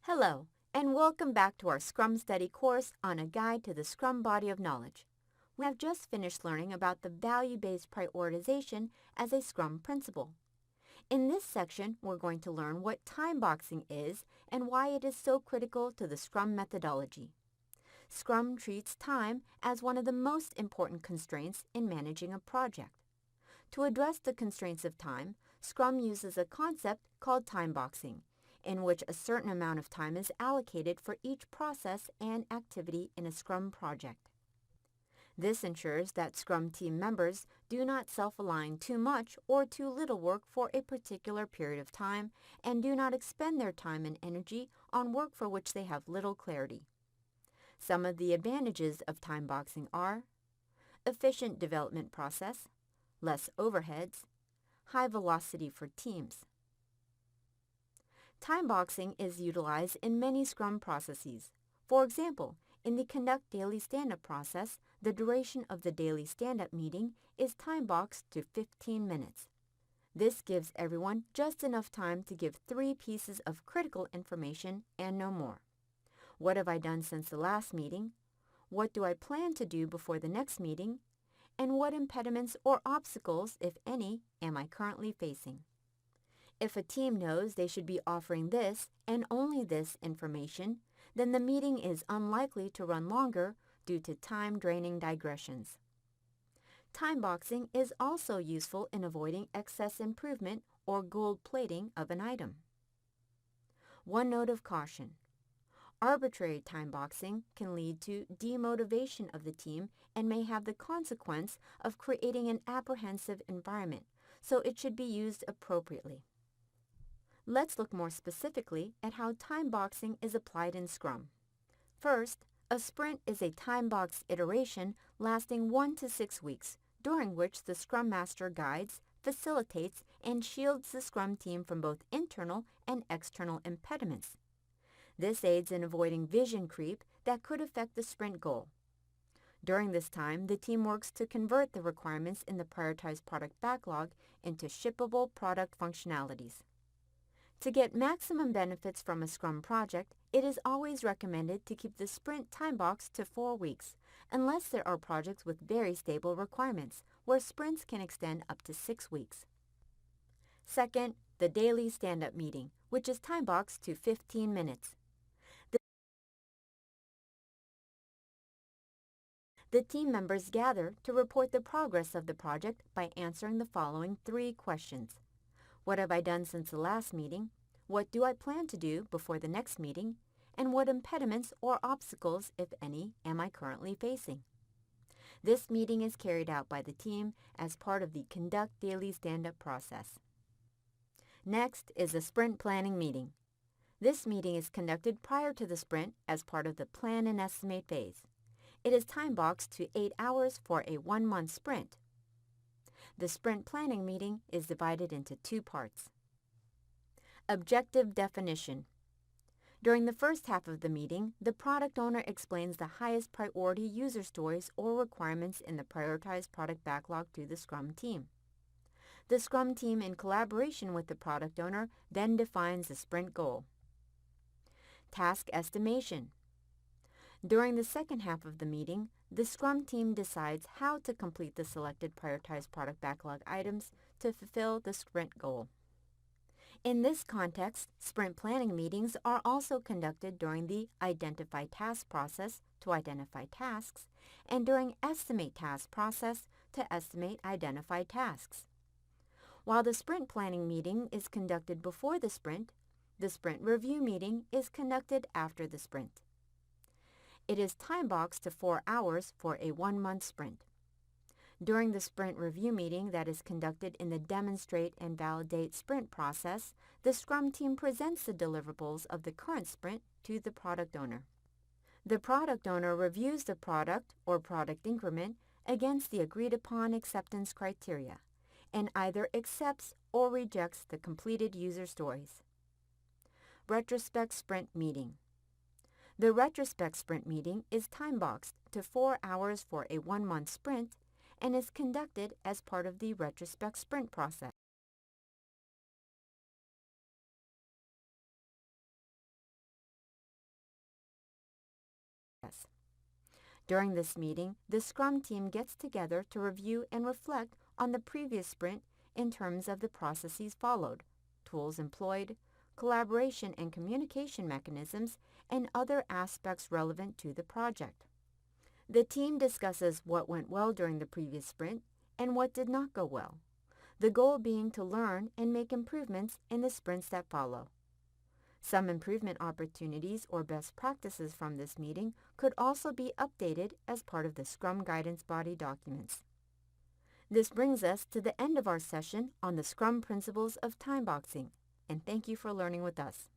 Hello, and welcome back to our Scrum Study course on a guide to the Scrum body of knowledge. We have just finished learning about the value-based prioritization as a Scrum principle. In this section, we're going to learn what time boxing is and why it is so critical to the Scrum methodology. Scrum treats time as one of the most important constraints in managing a project. To address the constraints of time, Scrum uses a concept called time boxing, in which a certain amount of time is allocated for each process and activity in a Scrum project. This ensures that Scrum team members do not self-align too much or too little work for a particular period of time and do not expend their time and energy on work for which they have little clarity. Some of the advantages of time boxing are efficient development process, less overheads, high velocity for teams. Time boxing is utilized in many Scrum processes. For example, in the Conduct Daily Stand-Up process, the duration of the daily stand-up meeting is time boxed to 15 minutes. This gives everyone just enough time to give 3 pieces of critical information and no more. What have I done since the last meeting? What do I plan to do before the next meeting? And what impediments or obstacles, if any, am I currently facing? If a team knows they should be offering this and only this information, then the meeting is unlikely to run longer due to time-draining digressions. Time boxing is also useful in avoiding excess improvement or gold plating of an item. One note of caution. Arbitrary time boxing can lead to demotivation of the team and may have the consequence of creating an apprehensive environment, so it should be used appropriately. Let's look more specifically at how time boxing is applied in Scrum. First, a sprint is a time-boxed iteration lasting 1 to 6 weeks, during which the Scrum Master guides, facilitates, and shields the Scrum team from both internal and external impediments. This aids in avoiding vision creep that could affect the sprint goal. During this time, the team works to convert the requirements in the prioritized product backlog into shippable product functionalities. To get maximum benefits from a Scrum project, it is always recommended to keep the sprint time box to 4 weeks, unless there are projects with very stable requirements, where sprints can extend up to 6 weeks. Second, the daily stand-up meeting, which is time boxed to 15 minutes. The team members gather to report the progress of the project by answering the following 3 questions. What have I done since the last meeting? What do I plan to do before the next meeting? And what impediments or obstacles, if any, am I currently facing? This meeting is carried out by the team as part of the Conduct Daily Stand-Up process. Next is the Sprint Planning Meeting. This meeting is conducted prior to the sprint as part of the Plan and Estimate phase. It is time-boxed to 8 hours for a 1-month sprint. The Sprint Planning Meeting is divided into 2 parts. Objective definition. During the first half of the meeting, the product owner explains the highest priority user stories or requirements in the prioritized product backlog to the Scrum team. The Scrum team, in collaboration with the product owner, then defines the sprint goal. Task estimation. During the second half of the meeting, the Scrum team decides how to complete the selected prioritized product backlog items to fulfill the sprint goal. In this context, sprint planning meetings are also conducted during the Identify Task process to identify tasks and during Estimate Task process to estimate identified tasks. While the sprint planning meeting is conducted before the sprint review meeting is conducted after the sprint. It is time-boxed to 4 hours for a 1-month sprint. During the sprint review meeting that is conducted in the Demonstrate and Validate sprint process, the Scrum team presents the deliverables of the current sprint to the product owner. The product owner reviews the product or product increment against the agreed-upon acceptance criteria and either accepts or rejects the completed user stories. Retrospect Sprint Meeting. The Retrospect Sprint Meeting is time-boxed to 4 hours for a 1-month sprint and is conducted as part of the Retrospect Sprint process. During this meeting, the Scrum team gets together to review and reflect on the previous sprint in terms of the processes followed, tools employed, collaboration and communication mechanisms, and other aspects relevant to the project. The team discusses what went well during the previous sprint and what did not go well, the goal being to learn and make improvements in the sprints that follow. Some improvement opportunities or best practices from this meeting could also be updated as part of the Scrum Guidance Body documents. This brings us to the end of our session on the Scrum principles of time boxing, and thank you for learning with us.